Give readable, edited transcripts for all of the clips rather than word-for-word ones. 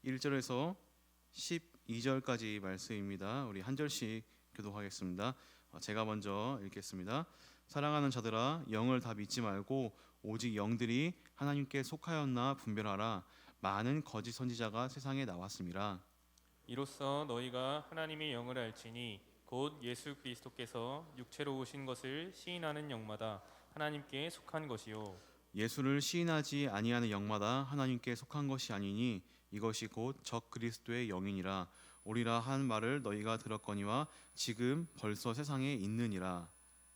1절에서 12절까지 말씀입니다. 우리 한 절씩 교독하겠습니다. 제가 먼저 읽겠습니다. 사랑하는 자들아, 영을 다 믿지 말고 오직 영들이 하나님께 속하였나 분별하라. 많은 거짓 선지자가 세상에 나왔음이라. 이로써 너희가 하나님의 영을 알지니 곧 예수 그리스도께서 육체로 오신 것을 시인하는 영마다 하나님께 속한 것이요 예수를 시인하지 아니하는 영마다 하나님께 속한 것이 아니니 이것이 곧 적 그리스도의 영이니라. 오리라 한 말을 너희가 들었거니와 지금 벌써 세상에 있느니라.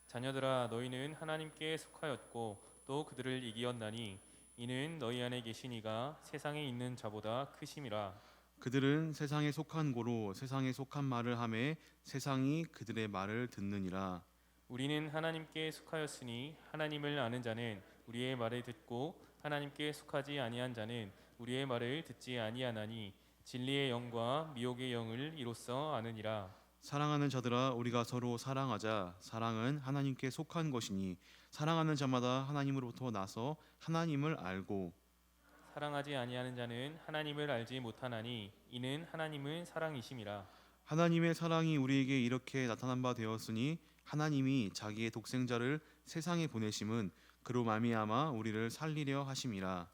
자녀들아, 너희는 하나님께 속하였고 또 그들을 이기었나니 이는 너희 안에 계신 이가 세상에 있는 자보다 크심이라. 그들은 세상에 속한 고로 세상에 속한 말을 하매 세상이 그들의 말을 듣느니라. 우리는 하나님께 속하였으니 하나님을 아는 자는 우리의 말을 듣고 하나님께 속하지 아니한 자는 우리의 말을 듣지 아니하나니 진리의 영과 미혹의 영을 이로써 아느니라. 사랑하는 자들아, 우리가 서로 사랑하자. 사랑은 하나님께 속한 것이니 사랑하는 자마다 하나님으로부터 나서 하나님을 알고 사랑하지 아니하는 자는 하나님을 알지 못하나니 이는 하나님은 사랑이심이라. 하나님의 사랑이 우리에게 이렇게 나타난 바 되었으니 하나님이 자기의 독생자를 세상에 보내심은 그로 말미암아 우리를 살리려 하심이라.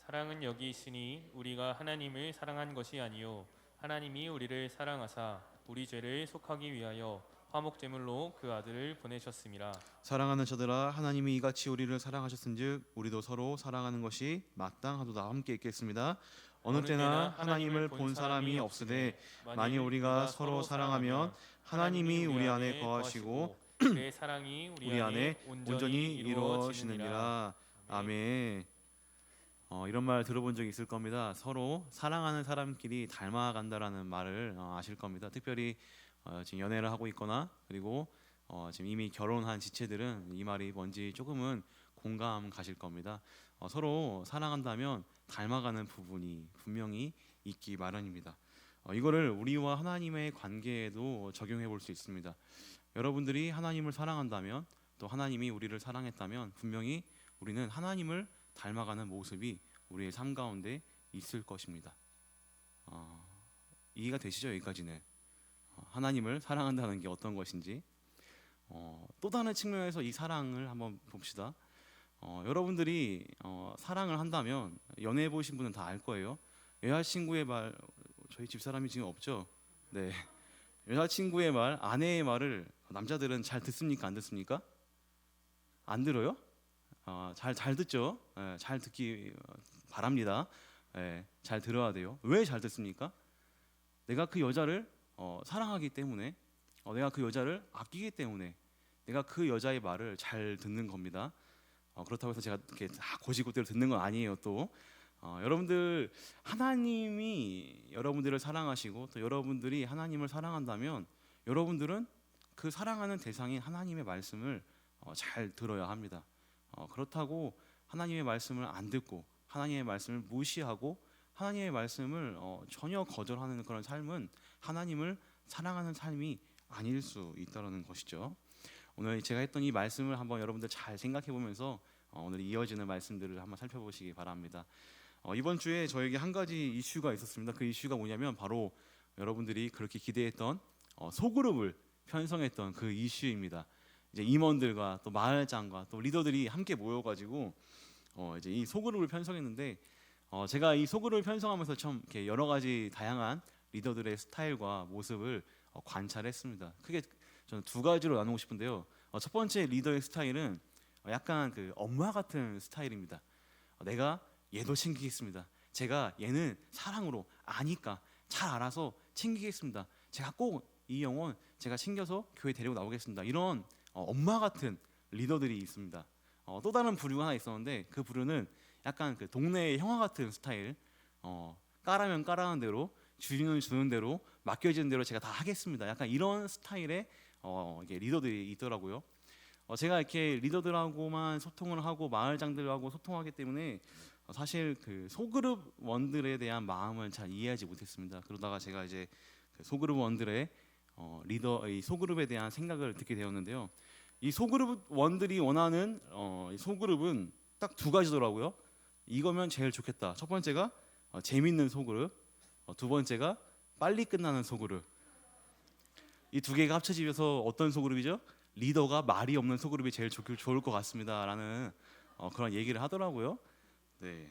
사랑은 여기 있으니 우리가 하나님을 사랑한 것이 아니요 하나님이 우리를 사랑하사 우리 죄를 속하기 위하여 화목제물로 그 아들을 보내셨음이라. 사랑하는 자들아, 하나님이 이같이 우리를 사랑하셨은즉 우리도 서로 사랑하는 것이 마땅하도다. 함께 읽겠습니다. 어느 때나 하나님을 본 사람이 없으되 만일 우리가 서로 사랑하면 하나님이 우리 안에 거하시고 그의 사랑이 우리 안에 온전히 이루어지느니라. 아멘. 이런 말 들어본 적 있을 겁니다. 서로 사랑하는 사람끼리 닮아간다라는 말을 아실 겁니다. 특별히 지금 연애를 하고 있거나 그리고 지금 이미 결혼한 지체들은 이 말이 뭔지 조금은 공감 가실 겁니다. 서로 사랑한다면 닮아가는 부분이 분명히 있기 마련입니다. 이거를 우리와 하나님의 관계에도 적용해 볼 수 있습니다. 여러분들이 하나님을 사랑한다면 또 하나님이 우리를 사랑했다면 분명히 우리는 하나님을 닮아가는 모습이 우리의 삶 가운데 있을 것입니다. 이해가 되시죠? 여기까지는 하나님을 사랑한다는 게 어떤 것인지. 또 다른 측면에서 이 사랑을 한번 봅시다. 여러분들이 사랑을 한다면 연애해 보신 분은 다 알 거예요. 여자친구의 말, 저희 집사람이 지금 없죠? 네. 여자친구의 말, 아내의 말을 남자들은 잘 듣습니까? 안 듣습니까? 안 들어요? 잘 듣죠? 잘 듣기 바랍니다. 잘 들어야 돼요. 왜 잘 듣습니까? 내가 그 여자를 사랑하기 때문에, 내가 그 여자를 아끼기 때문에 내가 그 여자의 말을 잘 듣는 겁니다. 그렇다고 해서 제가 이렇게 다 고지고대로 듣는 건 아니에요. 또 여러분들, 하나님이 여러분들을 사랑하시고 또 여러분들이 하나님을 사랑한다면 여러분들은 그 사랑하는 대상인 하나님의 말씀을 잘 들어야 합니다. 그렇다고 하나님의 말씀을 안 듣고 하나님의 말씀을 무시하고 하나님의 말씀을 전혀 거절하는 그런 삶은 하나님을 사랑하는 삶이 아닐 수 있다는 것이죠. 오늘 제가 했던 이 말씀을 한번 여러분들 잘 생각해 보면서 오늘 이어지는 말씀들을 한번 살펴보시기 바랍니다. 이번 주에 저에게 한 가지 이슈가 있었습니다. 그 이슈가 뭐냐면 바로 여러분들이 그렇게 기대했던 소그룹을 편성했던 그 이슈입니다. 이제 임원들과 또 마을장과 또 리더들이 함께 모여가지고 이제 이 소그룹을 편성했는데 제가 이 소그룹을 편성하면서 좀 이렇게 여러 가지 다양한 리더들의 스타일과 모습을 관찰했습니다. 크게 저는 두 가지로 나누고 싶은데요. 첫 번째 리더의 스타일은 약간 그 엄마 같은 스타일입니다. 내가 얘도 챙기겠습니다. 제가 얘는 사랑으로 아니까 잘 알아서 챙기겠습니다. 제가 꼭 이 영혼 제가 챙겨서 교회 데리고 나오겠습니다. 이런 엄마 같은 리더들이 있습니다. 또 다른 부류가 하나 있었는데 그 부류는 약간 그 동네의 형아 같은 스타일. 까라면 까라는 대로, 주인은 주는 대로, 맡겨지는 대로 제가 다 하겠습니다. 약간 이런 스타일의 이게 리더들이 있더라고요. 제가 이렇게 리더들하고만 소통을 하고 마을장들하고 소통하기 때문에 사실 그 소그룹 원들에 대한 마음을 잘 이해하지 못했습니다. 그러다가 제가 이제 그 소그룹 원들의 리더, 이 소그룹에 대한 생각을 듣게 되었는데요. 이 소그룹 원들이 원하는 소그룹은 딱 두 가지더라고요. 이거면 제일 좋겠다. 첫 번째가 재밌는 소그룹, 두 번째가 빨리 끝나는 소그룹. 이 두 개가 합쳐지면서 어떤 소그룹이죠? 리더가 말이 없는 소그룹이 제일 좋을 것 같습니다라는 그런 얘기를 하더라고요. 네,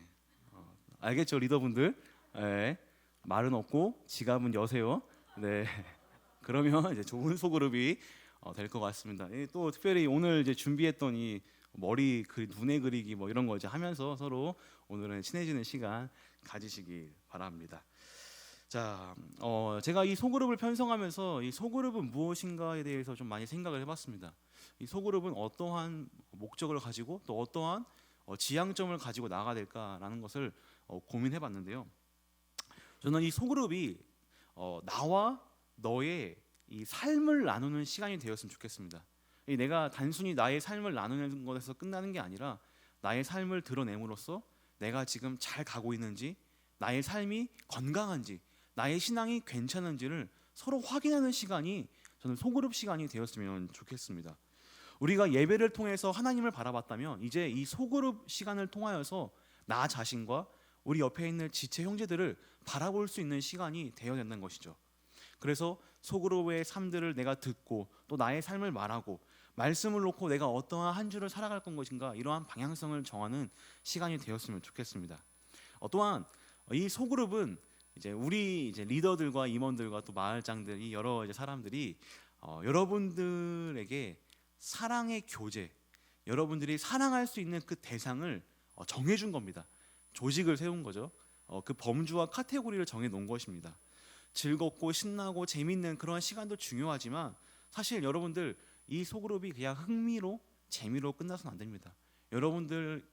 알겠죠, 리더분들? 네, 말은 없고 지갑은 여세요. 네, 그러면 이제 좋은 소그룹이 될 것 같습니다. 또 특별히 오늘 이제 준비했던 이 눈에 그리기 뭐 이런 거 이제 하면서 서로 오늘은 친해지는 시간 가지시기 바랍니다. 자, 제가 이 소그룹을 편성하면서 이 소그룹은 무엇인가에 대해서 좀 많이 생각을 해봤습니다. 이 소그룹은 어떠한 목적을 가지고 또 어떠한 지향점을 가지고 나가야 될까라는 것을 고민해봤는데요. 저는 이 소그룹이 나와 너의 이 삶을 나누는 시간이 되었으면 좋겠습니다. 내가 단순히 나의 삶을 나누는 것에서 끝나는 게 아니라 나의 삶을 드러냄으로써 내가 지금 잘 가고 있는지, 나의 삶이 건강한지, 나의 신앙이 괜찮은지를 서로 확인하는 시간이 저는 소그룹 시간이 되었으면 좋겠습니다. 우리가 예배를 통해서 하나님을 바라봤다면 이제 이 소그룹 시간을 통하여서 나 자신과 우리 옆에 있는 지체 형제들을 바라볼 수 있는 시간이 되어야 된다는 것이죠. 그래서 소그룹의 삶들을 내가 듣고 또 나의 삶을 말하고 말씀을 놓고 내가 어떠한 한 주를 살아갈 것인가 이러한 방향성을 정하는 시간이 되었으면 좋겠습니다. 또한 이 소그룹은 이제 우리 이제 리더들과 임원들과 또 마을장들이 여러 이제 사람들이 여러분들에게 사랑의 교제, 여러분들이 사랑할 수 있는 그 대상을 정해준 겁니다. 조직을 세운 거죠. 그 범주와 카테고리를 정해 놓은 것입니다. 즐겁고 신나고 재밌는 그런 시간도 중요하지만 사실 여러분들 이 소그룹이 그냥 흥미로 재미로 끝나서는 안 됩니다. 여러분들과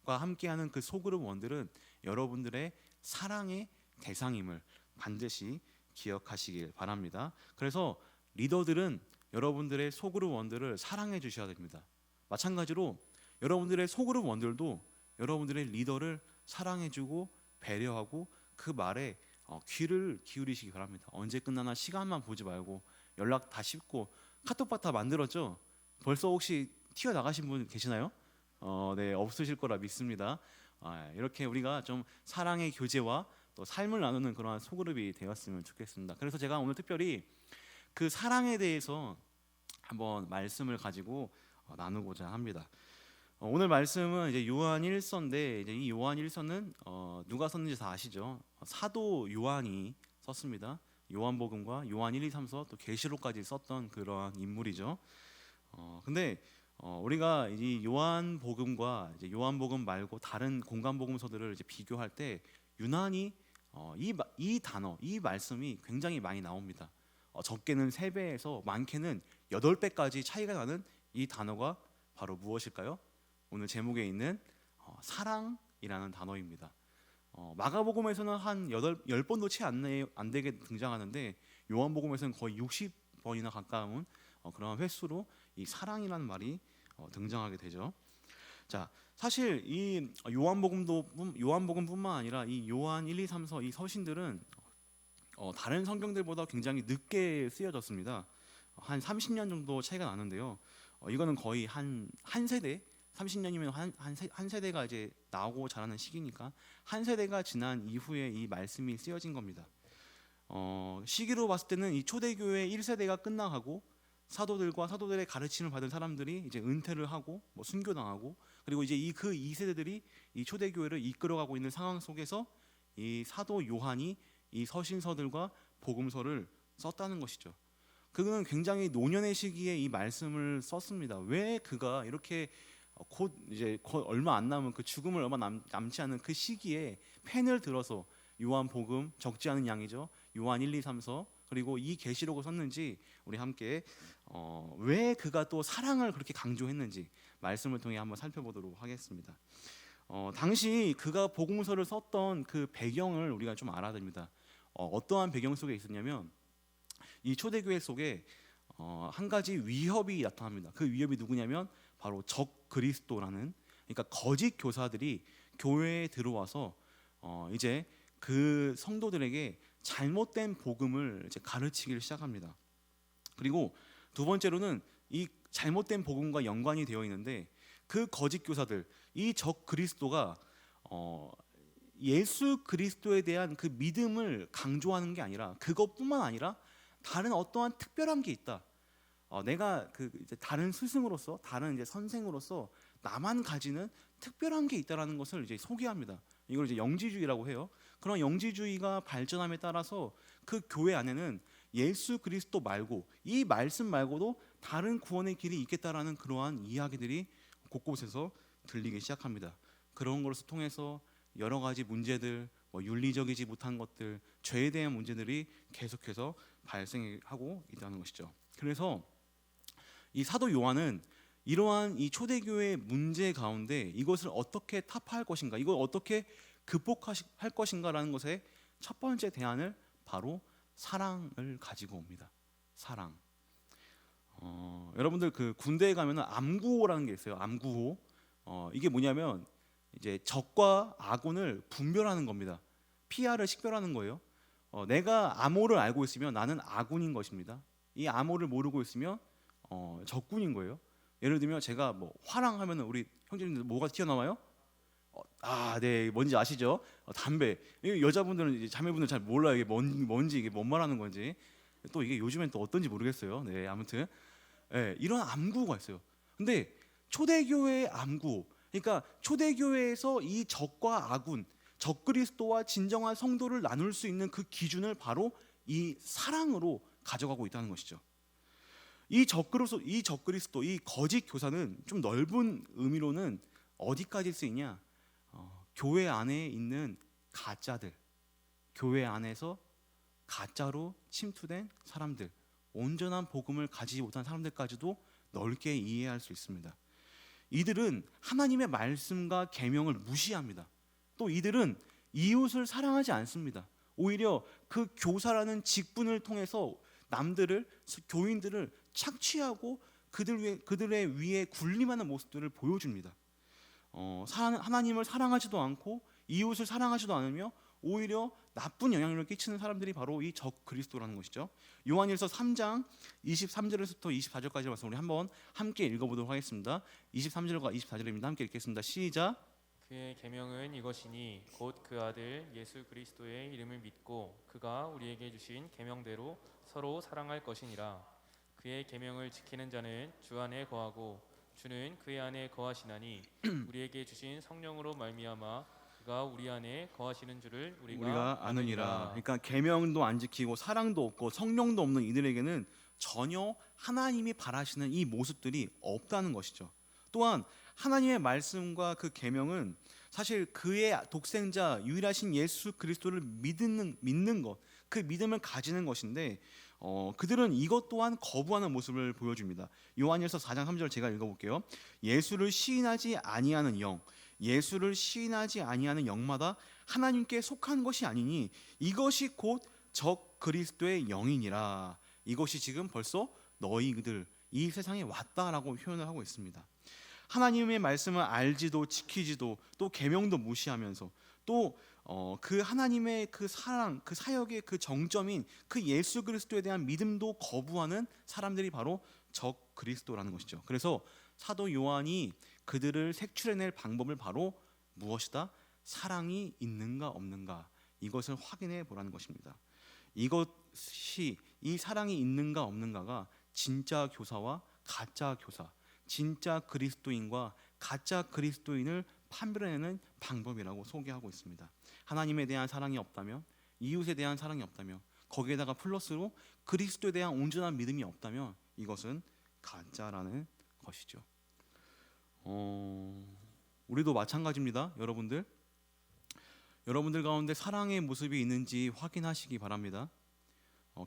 함께하는 그 소그룹 원들은 여러분들의 사랑의 대상임을 반드시 기억하시길 바랍니다. 그래서 리더들은 여러분들의 소그룹 원들을 사랑해 주셔야 됩니다. 마찬가지로 여러분들의 소그룹 원들도 여러분들의 리더를 사랑해주고 배려하고 그 말에 귀를 기울이시기 바랍니다. 언제 끝나나 시간만 보지 말고 연락 다 씹고 카톡방 다 만들었죠? 벌써 혹시 튀어나가신 분 계시나요? 네, 없으실 거라 믿습니다. 이렇게 우리가 좀 사랑의 교제와 또 삶을 나누는 그러한 소그룹이 되었으면 좋겠습니다. 그래서 제가 오늘 특별히 그 사랑에 대해서 한번 말씀을 가지고 나누고자 합니다. 오늘 말씀은 이제 요한 1서인데 이제 이 요한 1서는 누가 썼는지 다 아시죠? 사도 요한이 썼습니다. 요한복음과 요한 1, 2, 3서 또 계시록까지 썼던 그러한 인물이죠. 근데 우리가 이 요한복음과 이제 요한복음 말고 다른 공간복음서들을 이제 비교할 때 유난히 이 단어, 이 말씀이 굉장히 많이 나옵니다. 적게는 3배에서 많게는 8배까지 차이가 나는 이 단어가 바로 무엇일까요? 오늘 제목에 있는 사랑이라는 단어입니다. 마가복음에서는 한 10번도 채 안 되게 등장하는데 요한복음에서는 거의 60번이나 가까운 그런 횟수로 이 사랑이라는 말이 등장하게 되죠. 자, 사실 이 요한복음뿐만 아니라 이 요한 1, 2, 3서 이 서신들은 다른 성경들보다 굉장히 늦게 쓰여졌습니다. 한 30년 정도 차이가 나는데요. 이거는 거의 한 세대, 30년이면 한 세대가 이제 나오고 자라는 시기니까 한 세대가 지난 이후에 이 말씀이 쓰여진 겁니다. 시기로 봤을 때는 이 초대교회 1세대가 끝나가고 사도들과 사도들의 가르침을 받은 사람들이 이제 은퇴를 하고 뭐 순교당하고 그리고 이제 그 2세대들이 이 초대교회를 이끌어가고 있는 상황 속에서 이 사도 요한이 이 서신서들과 복음서를 썼다는 것이죠. 그는 굉장히 노년의 시기에 이 말씀을 썼습니다. 왜 그가 이렇게 곧 얼마 안 남은 그 죽음을 얼마 남지 않은 그 시기에 펜을 들어서 요한복음 적지 않은 양이죠. 요한 1, 2, 3서 그리고 이 계시록을 썼는지 우리 함께 왜 그가 또 사랑을 그렇게 강조했는지 말씀을 통해 한번 살펴보도록 하겠습니다. 당시 그가 복음서를 썼던 그 배경을 우리가 좀 알아야 됩니다. 어떠한 배경 속에 있었냐면 이 초대교회 속에 한 가지 위협이 나타납니다. 그 위협이 누구냐면 바로 적 그리스도라는, 그러니까 거짓 교사들이 교회에 들어와서 이제 그 성도들에게 잘못된 복음을 이제 가르치기를 시작합니다. 그리고 두 번째로는 이 잘못된 복음과 연관이 되어 있는데 그 거짓 교사들, 이 적 그리스도가 예수 그리스도에 대한 그 믿음을 강조하는 게 아니라 그것뿐만 아니라 다른 어떠한 특별한 게 있다. 내가 그 이제 다른 스승으로서 다른 이제 선생으로서 나만 가지는 특별한 게 있다라는 것을 이제 소개합니다. 이걸 이제 영지주의라고 해요. 그런 영지주의가 발전함에 따라서 그 교회 안에는 예수 그리스도 말고 이 말씀 말고도 다른 구원의 길이 있겠다라는 그러한 이야기들이 곳곳에서 들리기 시작합니다. 그런 것을 통해서 여러 가지 문제들, 윤리적이지 못한 것들, 죄에 대한 문제들이 계속해서 발생하고 있다는 것이죠. 그래서 이 사도 요한은 이러한 이 초대교회의 문제 가운데 이것을 어떻게 타파할 것인가, 이걸 어떻게 극복할 것인가라는 것에 첫 번째 대안을 바로 사랑을 가지고 옵니다. 사랑. 여러분들 그 군대에 가면은 암구호라는 게 있어요. 암구호. 이게 뭐냐면 이제 적과 아군을 분별하는 겁니다. 피아를 식별하는 거예요. 내가 암호를 알고 있으면 나는 아군인 것입니다. 이 암호를 모르고 있으면 적군인 거예요. 예를 들면 제가 뭐 화랑 하면은 우리 형제님들 뭐가 튀어나와요? 네, 뭔지 아시죠? 담배. 이게 여자분들은 이제 자매분들 잘 몰라요. 이게 뭔지 이게 뭔 말하는 건지. 또 이게 요즘엔 또 어떤지 모르겠어요. 네, 아무튼 이런 암구가 있어요. 근데 초대교회의 암구, 그러니까 초대교회에서 이 적과 아군, 적그리스도와 진정한 성도를 나눌 수 있는 그 기준을 바로 이 사랑으로 가져가고 있다는 것이죠. 이 적그리스도, 이 거짓 교사는 좀 넓은 의미로는 어디까지 쓰이냐? 교회 안에 있는 가짜들, 교회 안에서 가짜로 침투된 사람들, 온전한 복음을 가지지 못한 사람들까지도 넓게 이해할 수 있습니다. 이들은 하나님의 말씀과 계명을 무시합니다. 또 이들은 이웃을 사랑하지 않습니다. 오히려 그 교사라는 직분을 통해서 남들을, 교인들을 착취하고 그들의 위에 군림하는 모습들을 보여줍니다. 하나님을 사랑하지도 않고 이웃을 사랑하지도 않으며 오히려 나쁜 영향력을 끼치는 사람들이 바로 이 적그리스도라는 것이죠. 요한일서 3장 23절에서부터 24절까지 말씀 우리 한번 함께 읽어보도록 하겠습니다. 23절과 24절입니다. 함께 읽겠습니다. 시작. 그의 계명은 이것이니 곧 그 아들 예수 그리스도의 이름을 믿고 그가 우리에게 주신 계명대로 서로 사랑할 것이니라. 그의 계명을 지키는 자는 주 안에 거하고 주는 그의 안에 거하시나니 우리에게 주신 성령으로 말미암아 그가 우리 안에 거하시는 줄을 우리가 아느니라. 그러니까 계명도 안 지키고 사랑도 없고 성령도 없는 이들에게는 전혀 하나님이 바라시는 이 모습들이 없다는 것이죠. 또한 하나님의 말씀과 그 계명은 사실 그의 독생자 유일하신 예수 그리스도를 믿는 것, 그 믿음을 가지는 것인데 그들은 이것 또한 거부하는 모습을 보여줍니다. 요한일서 4장 3절 제가 읽어볼게요. 예수를 시인하지 아니하는 영, 예수를 시인하지 아니하는 영마다 하나님께 속한 것이 아니니 이것이 곧 적 그리스도의 영이니라. 이것이 지금 벌써 너희들 이 세상에 왔다라고 표현을 하고 있습니다. 하나님의 말씀을 알지도 지키지도 또 계명도 무시하면서 또 그 하나님의 그 사랑, 그 사역의 그 정점인 그 예수 그리스도에 대한 믿음도 거부하는 사람들이 바로 적 그리스도라는 것이죠. 그래서 사도 요한이 그들을 색출해낼 방법을 바로 무엇이다? 사랑이 있는가 없는가, 이것을 확인해 보라는 것입니다. 이것이, 이 사랑이 있는가 없는가가 진짜 교사와 가짜 교사, 진짜 그리스도인과 가짜 그리스도인을 판별해내는 방법이라고 소개하고 있습니다. 하나님에 대한 사랑이 없다면, 이웃에 대한 사랑이 없다면, 거기에다가 플러스로 그리스도에 대한 온전한 믿음이 없다면 이것은 가짜라는 것이죠. 우리도 마찬가지입니다. 여러분들 가운데 사랑의 모습이 있는지 확인하시기 바랍니다.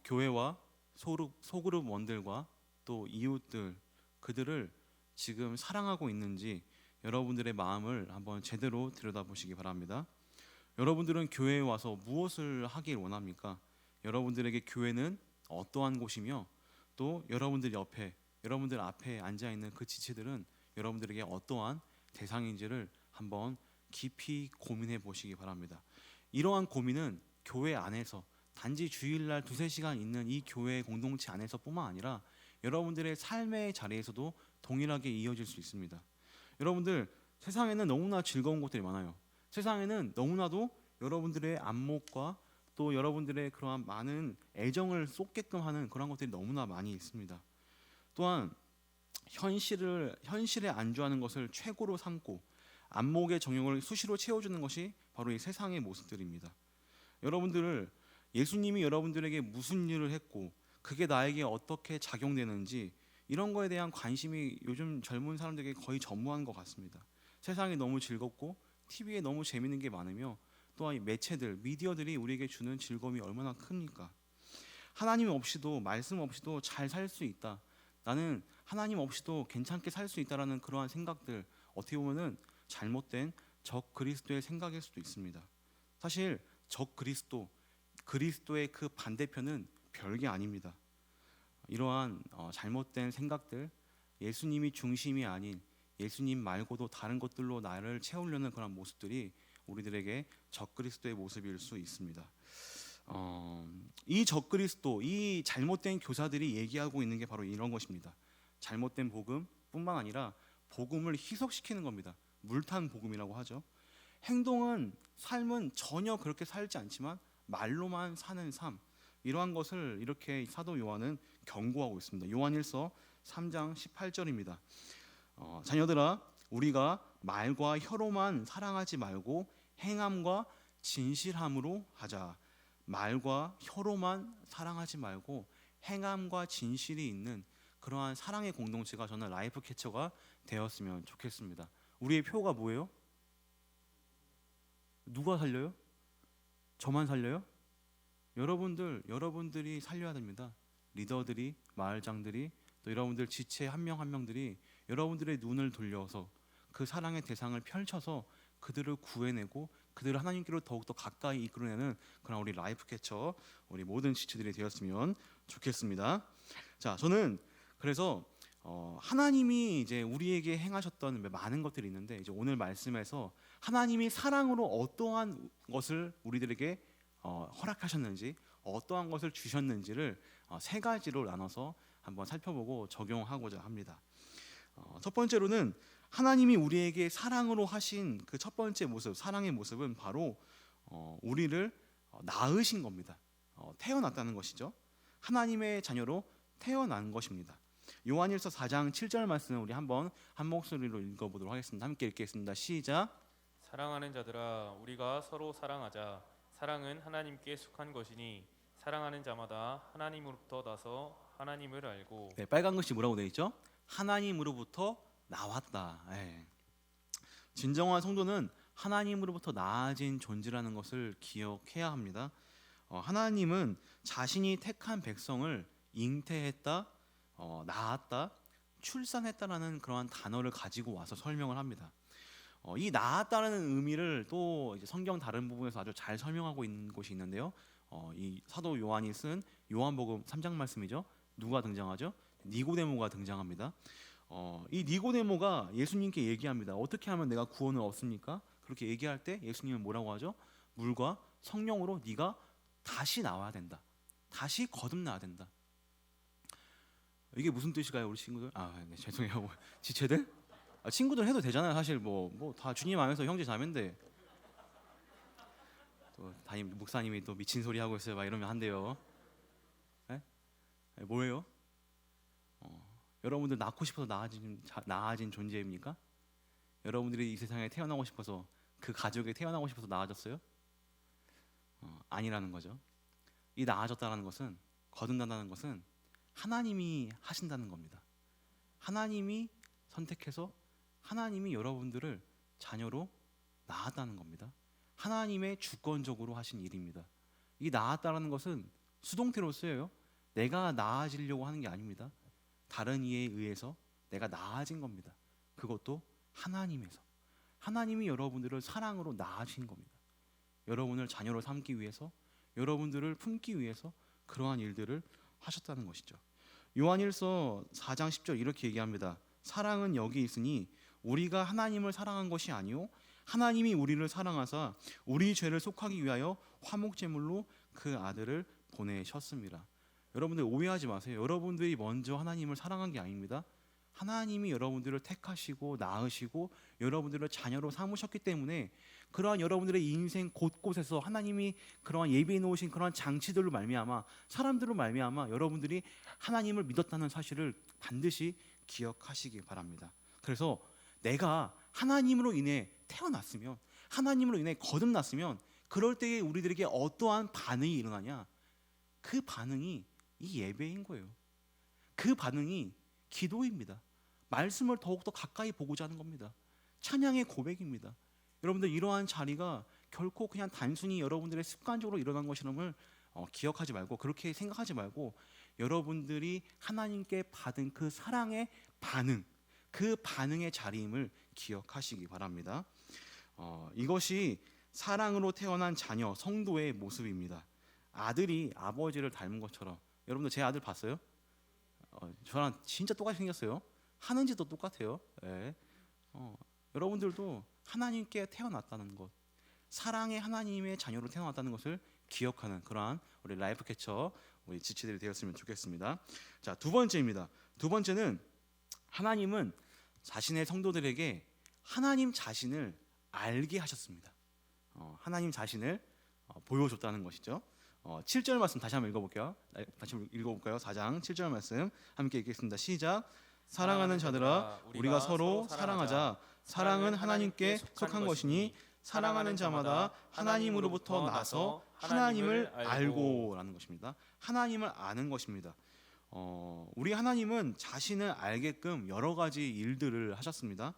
교회와 소그룹원들과 또 이웃들, 그들을 지금 사랑하고 있는지 여러분들의 마음을 한번 제대로 들여다보시기 바랍니다. 여러분들은 교회에 와서 무엇을 하길 원합니까? 여러분들에게 교회는 어떠한 곳이며 또 여러분들 앞에 앉아있는 그 지체들은 여러분들에게 어떠한 대상인지를 한번 깊이 고민해 보시기 바랍니다. 이러한 고민은 교회 안에서 단지 주일날 2-3시간 있는 이 교회 공동체 안에서뿐만 아니라 여러분들의 삶의 자리에서도 동일하게 이어질 수 있습니다. 여러분들, 세상에는 너무나 즐거운 것들이 많아요. 세상에는 너무나도 여러분들의 안목과 또 여러분들의 그러한 많은 애정을 쏟게끔 하는 그런 것들이 너무나 많이 있습니다. 또한 현실에 안주하는 것을 최고로 삼고 안목의 정욕을 수시로 채워주는 것이 바로 이 세상의 모습들입니다. 여러분들을 예수님이 여러분들에게 무슨 일을 했고 그게 나에게 어떻게 작용되는지 이런 거에 대한 관심이 요즘 젊은 사람들에게 거의 전무한 것 같습니다. 세상이 너무 즐겁고 TV에 너무 재밌는 게 많으며 또한 이 매체들, 미디어들이 우리에게 주는 즐거움이 얼마나 큽니까? 하나님 없이도 말씀 없이도 잘 살 수 있다. 나는 하나님 없이도 괜찮게 살 수 있다라는 그러한 생각들 어떻게 보면은 잘못된 적 그리스도의 생각일 수도 있습니다. 사실 적 그리스도의 그 반대편은 별게 아닙니다. 이러한 잘못된 생각들, 예수님이 중심이 아닌 예수님 말고도 다른 것들로 나를 채우려는 그런 모습들이 우리들에게 적그리스도의 모습일 수 있습니다. 이 적그리스도, 이 잘못된 교사들이 얘기하고 있는 게 바로 이런 것입니다. 잘못된 복음뿐만 아니라 복음을 희석시키는 겁니다. 물탄 복음이라고 하죠. 삶은 전혀 그렇게 살지 않지만 말로만 사는 삶, 이러한 것을 이렇게 사도 요한은 경고하고 있습니다. 요한일서 3장 18절입니다. 자녀들아, 우리가 말과 혀로만 사랑하지 말고 행함과 진실함으로 하자. 말과 혀로만 사랑하지 말고 행함과 진실이 있는 그러한 사랑의 공동체가 저는 라이프 캐쳐가 되었으면 좋겠습니다. 우리의 표가 뭐예요? 누가 살려요? 저만 살려요? 여러분들이 살려야 됩니다. 리더들이, 마을장들이, 또 여러분들 지체 한 명 한 명들이 여러분들의 눈을 돌려서 그 사랑의 대상을 펼쳐서 그들을 구해내고 그들을 하나님께로 더욱더 가까이 이끌어내는 그런 우리 라이프 캐쳐, 우리 모든 지체들이 되었으면 좋겠습니다. 자, 저는 그래서 하나님이 이제 우리에게 행하셨던 많은 것들이 있는데 이제 오늘 말씀에서 하나님이 사랑으로 어떠한 것을 우리들에게 허락하셨는지, 어떠한 것을 주셨는지를 세 가지로 나눠서 한번 살펴보고 적용하고자 합니다. 첫 번째로는 하나님이 우리에게 사랑으로 하신 그 첫 번째 모습, 사랑의 모습은 바로 우리를 낳으신 겁니다. 태어났다는 것이죠. 하나님의 자녀로 태어난 것입니다. 요한일서 4장 7절 말씀 우리 한번 한 목소리로 읽어보도록 하겠습니다. 함께 읽겠습니다. 시작. 사랑하는 자들아, 우리가 서로 사랑하자. 사랑은 하나님께 속한 것이니 사랑하는 자마다 하나님으로부터 나서 하나님을 알고. 네, 빨간 글씨 뭐라고 되어 있죠? 하나님으로부터 나왔다. 진정한 성도는 하나님으로부터 나아진 존재라는 것을 기억해야 합니다. 하나님은 자신이 택한 백성을 잉태했다, 낳았다, 출산했다라는 그러한 단어를 가지고 와서 설명을 합니다. 이 낳았다라는 의미를 또 이제 성경 다른 부분에서 아주 잘 설명하고 있는 곳이 있는데요. 이 사도 요한이 쓴 요한복음 3장 말씀이죠. 누가 등장하죠? 니고데모가 등장합니다. 이 니고데모가 예수님께 얘기합니다. 어떻게 하면 내가 구원을 얻습니까? 그렇게 얘기할 때 예수님은 뭐라고 하죠? 물과 성령으로 네가 다시 나와야 된다. 다시 거듭나야 된다. 이게 무슨 뜻일까요, 우리 친구들? 네, 죄송해요. 지체들? 친구들 해도 되잖아요. 사실 뭐 다 주님 안에서 형제 자매인데 또 담임 목사님이 또 미친 소리 하고 있어요. 막 이러면 한대요. 뭐예요? 여러분들 낳고 싶어서 나아진 존재입니까? 여러분들이 이 세상에 태어나고 싶어서 그 가족에 태어나고 싶어서 나아졌어요? 아니라는 거죠. 이 나아졌다는 것은, 거듭난다는 것은 하나님이 하신다는 겁니다. 하나님이 선택해서 하나님이 여러분들을 자녀로 낳았다는 겁니다. 하나님의 주권적으로 하신 일입니다. 이 낳았다는 것은 수동태로 쓰여요. 내가 나아지려고 하는 게 아닙니다. 다른 이에 의해서 내가 나아진 겁니다. 그것도 하나님에서. 하나님이 여러분들을 사랑으로 낳으신 겁니다. 여러분을 자녀로 삼기 위해서, 여러분들을 품기 위해서 그러한 일들을 하셨다는 것이죠. 요한일서 4장 10절 이렇게 얘기합니다. 사랑은 여기 있으니 우리가 하나님을 사랑한 것이 아니요 하나님이 우리를 사랑하사 우리 죄를 속하기 위하여 화목제물로 그 아들을 보내셨습니다. 여러분들 오해하지 마세요. 여러분들이 먼저 하나님을 사랑한 게 아닙니다. 하나님이 여러분들을 택하시고 낳으시고 여러분들을 자녀로 삼으셨기 때문에 그러한 여러분들의 인생 곳곳에서 하나님이 그러한 예비해 놓으신 그러한 장치들로 말미암아 사람들로 말미암아 여러분들이 하나님을 믿었다는 사실을 반드시 기억하시기 바랍니다. 그래서 내가 하나님으로 인해 태어났으면 하나님으로 인해 거듭났으면 그럴 때에 우리들에게 어떠한 반응이 일어나냐? 그 반응이 이 예배인 거예요. 그 반응이 기도입니다. 말씀을 더욱더 가까이 보고자 하는 겁니다. 찬양의 고백입니다. 여러분들 이러한 자리가 결코 그냥 단순히 여러분들의 습관적으로 일어난 것이라는 기억하지 말고 그렇게 생각하지 말고 여러분들이 하나님께 받은 그 사랑의 반응, 그 반응의 자리임을 기억하시기 바랍니다. 이것이 사랑으로 태어난 자녀, 성도의 모습입니다. 아들이 아버지를 닮은 것처럼 여러분들 제 아들 봤어요? 저랑 진짜 똑같이 생겼어요. 하는 짓도 똑같아요. 예. 여러분들도 하나님께 태어났다는 것, 사랑의 하나님의 자녀로 태어났다는 것을 기억하는 그러한 우리 라이프 캐쳐 우리 지체들이 되었으면 좋겠습니다. 자, 두 번째입니다. 두 번째는 하나님은 자신의 성도들에게 하나님 자신을 알게 하셨습니다. 하나님 자신을 보여줬다는 것이죠. 7절 말씀 다시 한번 읽어볼게요. 다시 읽어볼까요? 4장 7절 말씀 함께 읽겠습니다. 시작. 사랑하는 자들아 우리가 서로 사랑하자. 사랑은 하나님께 속한 것이니 사랑하는 자마다 하나님으로부터 나서 하나님을 알고라는 것입니다. 하나님을 아는 것입니다. 우리 하나님은 자신을 알게끔 여러 가지 일들을 하셨습니다.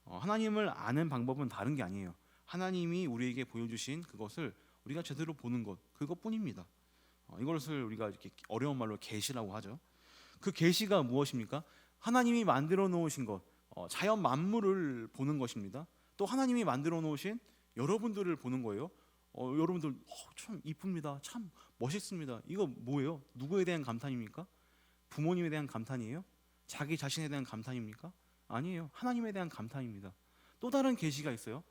하나님을 아는 방법은 다른 게 아니에요. 하나님이 우리에게 보여주신 그것을 우리가 제대로 보는 것, 그것뿐입니다. 이것을 우리가 이렇게 어려운 말로 계시라고 하죠. 그 계시가 무엇입니까? 하나님이 만들어 놓으신 것, 자연 만물을 보는 것입니다. 또 하나님이 만들어 놓으신 여러분들을 보는 거예요. 여러분들 참 이쁩니다. 참 멋있습니다. 이거 뭐예요? 누구에 대한 감탄입니까? 부모님에 대한 감탄이에요? 자기 자신에 대한 감탄입니까? 아니에요. 하나님에 대한 감탄입니다. 또 다른 계시가 있어요.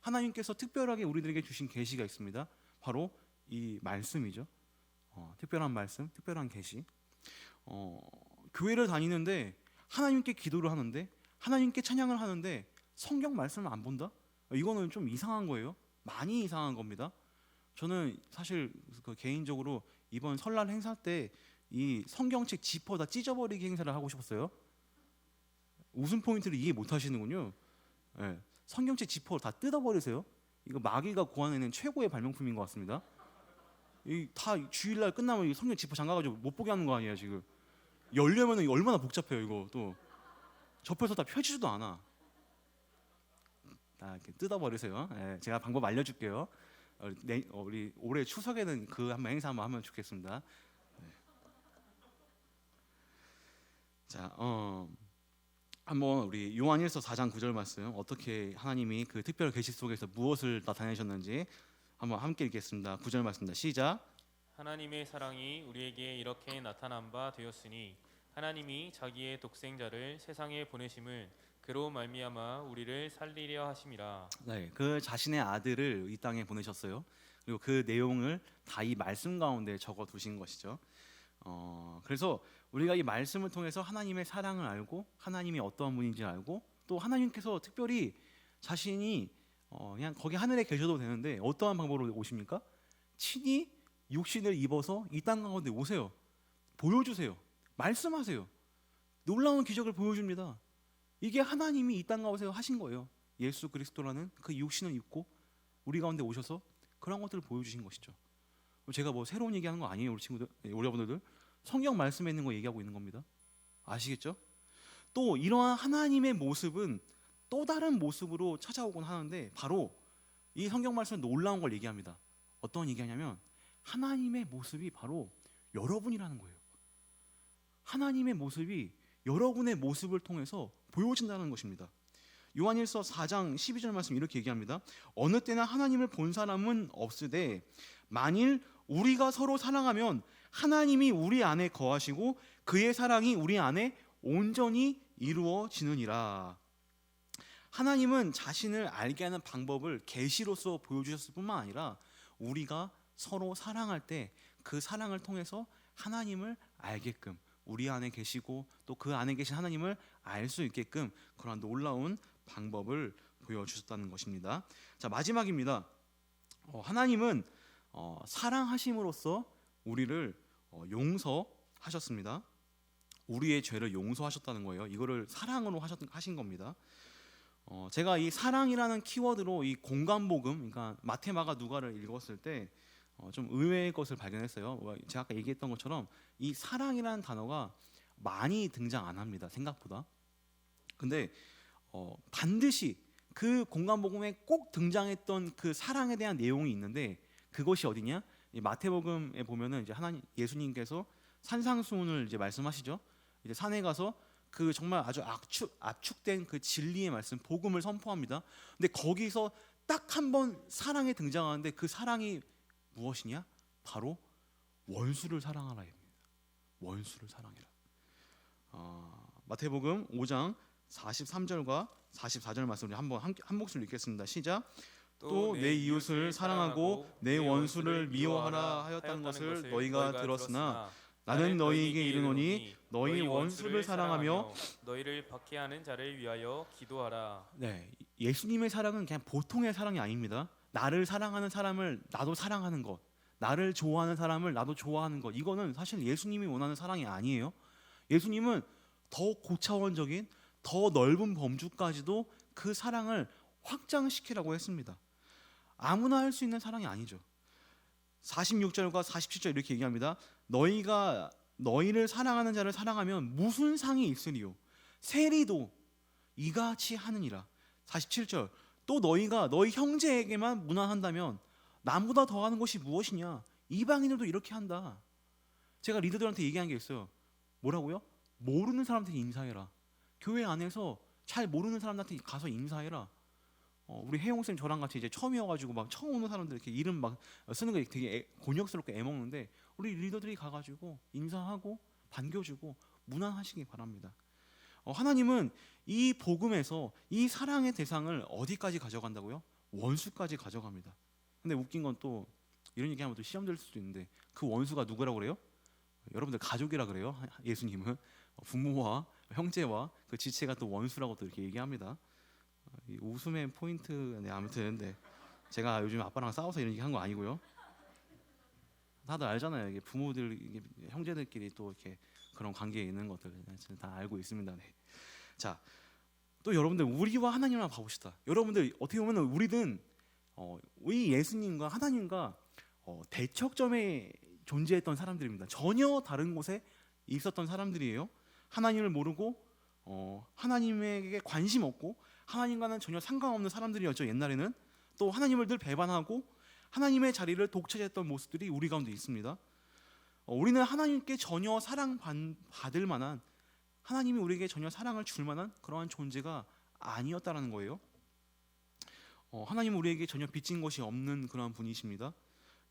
하나님께서 특별하게 우리들에게 주신 계시가 있습니다. 바로 이 말씀이죠. 특별한 말씀, 특별한 계시. 교회를 다니는데 하나님께 기도를 하는데 하나님께 찬양을 하는데 성경 말씀을 안 본다? 이거는 좀 이상한 거예요. 많이 이상한 겁니다. 저는 사실 개인적으로 이번 설날 행사 때 이 성경책 지퍼 다 찢어버리기 행사를 하고 싶었어요. 웃음 포인트를 이해 못 하시는군요. 네. 성경책 지퍼 다 뜯어버리세요. 이거 마귀가 고안해낸 최고의 발명품인 것 같습니다. 다 주일날 끝나면 이 성경 지퍼 잠가가지고 못 보게 하는 거 아니에요 지금. 열려면 얼마나 복잡해요 이거. 또 접혀서 다 펴지지도 않아. 다 이렇게 뜯어버리세요. 네, 제가 방법 알려줄게요. 우리 올해 추석에는 그 한번 행사 한번 하면 좋겠습니다. 네. 자, 한번 우리 요한일서 4장 9절 말씀 어떻게 하나님이 그 특별 계시 속에서 무엇을 나타내셨는지 한번 함께 읽겠습니다. 9절 말씀입니다. 시작. 하나님의 사랑이 우리에게 이렇게 나타난 바 되었으니 하나님이 자기의 독생자를 세상에 보내심을 그로 말미암아 우리를 살리려 하심이라. 네, 그 자신의 아들을 이 땅에 보내셨어요. 그리고 그 내용을 다 이 말씀 가운데 적어 두신 것이죠. 그래서 우리가 이 말씀을 통해서 하나님의 사랑을 알고 하나님이 어떠한 분인지 알고 또 하나님께서 특별히 자신이 그냥 거기 하늘에 계셔도 되는데 어떠한 방법으로 오십니까? 친히 육신을 입어서 이 땅 가운데 오세요. 보여주세요. 말씀하세요. 놀라운 기적을 보여줍니다. 이게 하나님이 이 땅 가운데 하신 거예요. 예수 그리스도라는 그 육신을 입고 우리 가운데 오셔서 그런 것들을 보여주신 것이죠. 제가 뭐 새로운 얘기하는 거 아니에요, 우리 친구들, 우리 여러분들. 성경 말씀에 있는 거 얘기하고 있는 겁니다. 아시겠죠? 또 이러한 하나님의 모습은 또 다른 모습으로 찾아오곤 하는데 바로 이 성경 말씀은 놀라운 걸 얘기합니다. 어떤 얘기하냐면 하나님의 모습이 바로 여러분이라는 거예요. 하나님의 모습이 여러분의 모습을 통해서 보여진다는 것입니다. 요한일서 4장 12절 말씀 이렇게 얘기합니다. 어느 때나 하나님을 본 사람은 없으되 만일 우리가 서로 사랑하면 하나님이 우리 안에 거하시고 그의 사랑이 우리 안에 온전히 이루어지느니라. 하나님은 자신을 알게 하는 방법을 계시로서 보여주셨을 뿐만 아니라 우리가 서로 사랑할 때 그 사랑을 통해서 하나님을 알게끔 우리 안에 계시고 또 그 안에 계신 하나님을 알 수 있게끔 그러한 놀라운 방법을 보여주셨다는 것입니다. 자, 마지막입니다. 하나님은 사랑하심으로써 우리를 용서하셨습니다. 우리의 죄를 용서하셨다는 거예요. 이거를 사랑으로 하신 겁니다. 제가 이 사랑이라는 키워드로 이 공간복음, 그러니까 마테마가 누가를 읽었을 때 좀 의외의 것을 발견했어요. 제가 아까 얘기했던 것처럼 이 사랑이라는 단어가 많이 등장 안 합니다. 생각보다. 근데 반드시 그 공간복음에 꼭 등장했던 그 사랑에 대한 내용이 있는데 그것이 어디냐? 이 마태복음에 보면은 이제 하나님 예수님께서 산상수훈을 이제 말씀하시죠. 이제 산에 가서 그 정말 아주 압축된 그 진리의 말씀 복음을 선포합니다. 근데 거기서 딱 한 번 사랑이 등장하는데 그 사랑이 무엇이냐? 바로 원수를 사랑하라입니다. 원수를 사랑해라. 마태복음 5장 43절과 44절 말씀을 한 목소리로 읽겠습니다. 시작. 또 내 이웃을 사랑하고 내 원수를 미워하라 하였다는 것을 너희가 들었으나 나는 너희에게 이르노니 너희 원수를 사랑하며 너희를 박해하는 자를 위하여 기도하라. 네, 예수님의 사랑은 그냥 보통의 사랑이 아닙니다. 나를 사랑하는 사람을 나도 사랑하는 것, 나를 좋아하는 사람을 나도 좋아하는 것, 이거는 사실 예수님이 원하는 사랑이 아니에요. 예수님은 더 고차원적인 더 넓은 범주까지도 그 사랑을 확장시키라고 했습니다. 아무나 할 수 있는 사랑이 아니죠. 46절과 47절 이렇게 얘기합니다. 너희가 너희를 사랑하는 자를 사랑하면 무슨 상이 있으리요? 세리도 이같이 하느니라. 47절 또 너희가 너희 형제에게만 무난한다면 남보다 더하는 것이 무엇이냐? 이방인들도 이렇게 한다. 제가 리더들한테 얘기한 게 있어요. 뭐라고요? 모르는 사람한테 인사해라. 교회 안에서 잘 모르는 사람한테 가서 인사해라. 우리 혜용 쌤 저랑 같이 이제 처음이어가지고 막 처음 오는 사람들 이렇게 이름 막 쓰는 거 되게 곤욕스럽게 애먹는데 우리 리더들이 가가지고 인사하고 반겨주고 무난하시기 바랍니다. 하나님은 이 복음에서 이 사랑의 대상을 어디까지 가져간다고요? 원수까지 가져갑니다. 근데 웃긴 건 또 이런 얘기하면 또 시험 될 수도 있는데 그 원수가 누구라고 그래요? 여러분들 가족이라 그래요. 예수님은 부모와 형제와 그 지체가 또 원수라고 또 이렇게 얘기합니다. 이 웃음의 포인트, 네, 아무튼 네. 제가 요즘 아빠랑 싸워서 이런 얘기 한 거 아니고요. 다들 알잖아요. 이게 부모들, 이게 형제들끼리 또 이렇게 그런 관계에 있는 것들 다 알고 있습니다. 네. 자, 또 여러분들 우리와 하나님을 봐봅시다. 여러분들 어떻게 보면 우리는 이 예수님과 하나님과 대척점에 존재했던 사람들입니다. 전혀 다른 곳에 있었던 사람들이에요. 하나님을 모르고 하나님에게 관심 없고 하나님과는 전혀 상관없는 사람들이었죠. 옛날에는 또 하나님을 늘 배반하고 하나님의 자리를 독차지했던 모습들이 우리 가운데 있습니다. 우리는 하나님께 전혀 사랑받을 만한 하나님이 우리에게 전혀 사랑을 줄 만한 그러한 존재가 아니었다라는 거예요. 하나님은 우리에게 전혀 빚진 것이 없는 그러한 분이십니다.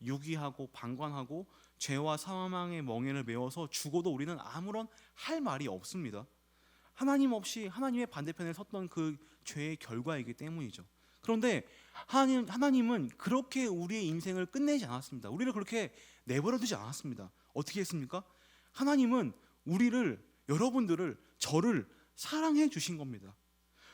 유기하고 방관하고 죄와 사망의 멍에를 메워서 죽어도 우리는 아무런 할 말이 없습니다. 하나님 없이 하나님의 반대편에 섰던 그 죄의 결과이기 때문이죠. 그런데 하나님은 그렇게 우리의 인생을 끝내지 않았습니다. 우리를 그렇게 내버려두지 않았습니다. 어떻게 했습니까? 하나님은 여러분들을 저를 사랑해 주신 겁니다.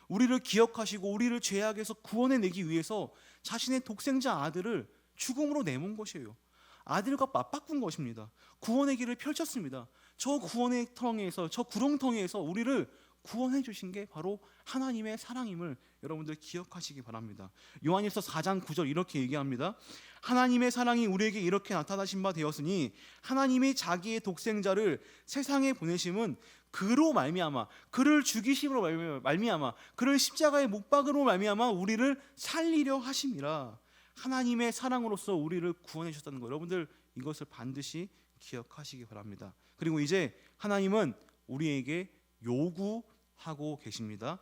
우리를 기억하시고 우리를 죄악에서 구원해내기 위해서 자신의 독생자 아들을 죽음으로 내몬 것이에요. 아들과 맞바꾼 것입니다. 구원의 길을 펼쳤습니다. 저 구원의 텅에서, 저 구렁텅이에서 우리를 구원해 주신 게 바로 하나님의 사랑임을 여러분들 기억하시기 바랍니다. 요한일서 4장 9절 이렇게 얘기합니다. 하나님의 사랑이 우리에게 이렇게 나타나신 바 되었으니 하나님이 자기의 독생자를 세상에 보내심은 그로 말미암아, 그를 죽이심으로 말미암아, 그를 십자가에 못 박으로 말미암아 우리를 살리려 하심이라. 하나님의 사랑으로서 우리를 구원해 주셨다는 거, 여러분들 이것을 반드시 기억하시기 바랍니다. 그리고 이제 하나님은 우리에게 요구하고 계십니다.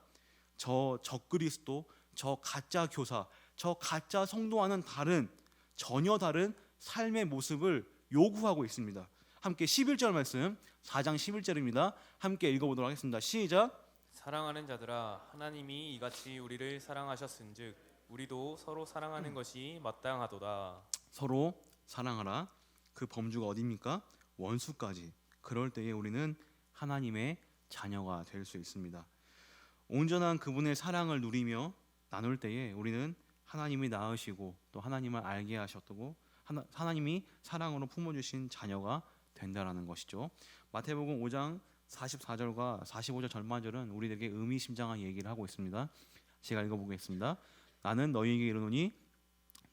저 적그리스도, 저 가짜 교사, 저 가짜 성도와는 전혀 다른 삶의 모습을 요구하고 있습니다. 함께 11절 말씀, 4장 11절입니다. 함께 읽어보도록 하겠습니다. 시작. 사랑하는 자들아, 하나님이 이같이 우리를 사랑하셨은즉 우리도 서로 사랑하는 것이 마땅하도다. 서로 사랑하라. 그 범주가 어디입니까? 원수까지. 그럴 때에 우리는 하나님의 자녀가 될 수 있습니다. 온전한 그분의 사랑을 누리며 나눌 때에 우리는 하나님이 낳으시고 또 하나님을 알게 하셨고 하나님이 사랑으로 품어주신 자녀가 된다라는 것이죠. 마태복음 5장 44절과 45절 전반절은 우리에게 의미심장한 얘기를 하고 있습니다. 제가 읽어보겠습니다. 나는 너희에게 이르노니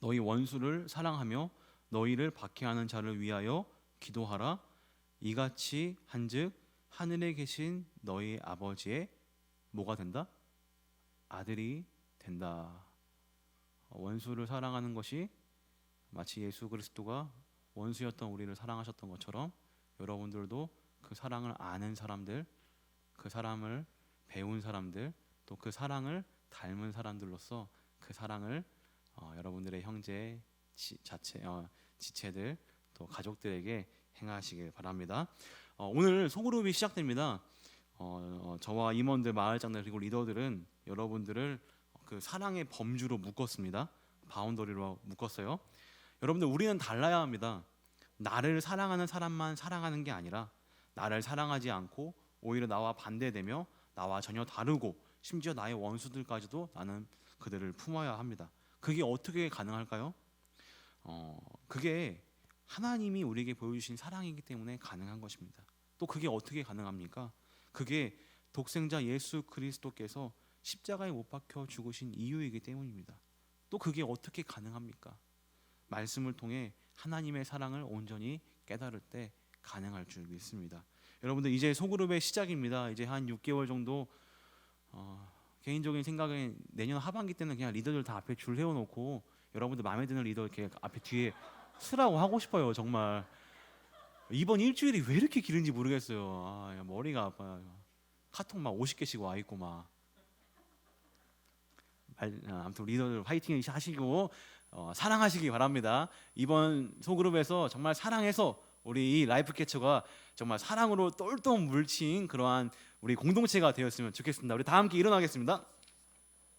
너희 원수를 사랑하며 너희를 박해하는 자를 위하여 기도하라. 이같이 한즉 하늘에 계신 너희 아버지의 뭐가 된다? 아들이 된다. 원수를 사랑하는 것이 마치 예수 그리스도가 원수였던 우리를 사랑하셨던 것처럼 여러분들도 그 사랑을 아는 사람들, 그 사람을 배운 사람들, 또 그 사랑을 닮은 사람들로서 그 사랑을 여러분들의 형제, 지체들, 또 가족들에게 행하시길 바랍니다. 오늘 소그룹이 시작됩니다. 저와 임원들, 마을장들 그리고 리더들은 여러분들을 그 사랑의 범주로 묶었습니다. 바운더리로 묶었어요. 여러분들 우리는 달라야 합니다. 나를 사랑하는 사람만 사랑하는 게 아니라 나를 사랑하지 않고 오히려 나와 반대되며 나와 전혀 다르고 심지어 나의 원수들까지도 나는 그들을 품어야 합니다. 그게 어떻게 가능할까요? 그게 하나님이 우리에게 보여주신 사랑이기 때문에 가능한 것입니다. 또 그게 어떻게 가능합니까? 그게 독생자 예수 그리스도께서 십자가에 못 박혀 죽으신 이유이기 때문입니다. 또 그게 어떻게 가능합니까? 말씀을 통해 하나님의 사랑을 온전히 깨달을 때 가능할 줄 믿습니다. 여러분들 이제 소그룹의 시작입니다. 이제 한 6개월 정도 개인적인 생각엔 내년 하반기 때는 그냥 리더들 다 앞에 줄 세워놓고 여러분들 마음에 드는 리더 이렇게 앞에 뒤에 쓰라고 하고 싶어요. 정말 이번 일주일이 왜 이렇게 길은지 모르겠어요. 머리가 아파요. 카톡 막 50개씩 와 있고 막. 아무튼 리더들 화이팅 하시고 사랑하시기 바랍니다. 이번 소그룹에서 정말 사랑해서 우리 이 라이프 캐쳐가 정말 사랑으로 똘똘 뭉친 그러한 우리 공동체가 되었으면 좋겠습니다. 우리 다 함께 일어나겠습니다.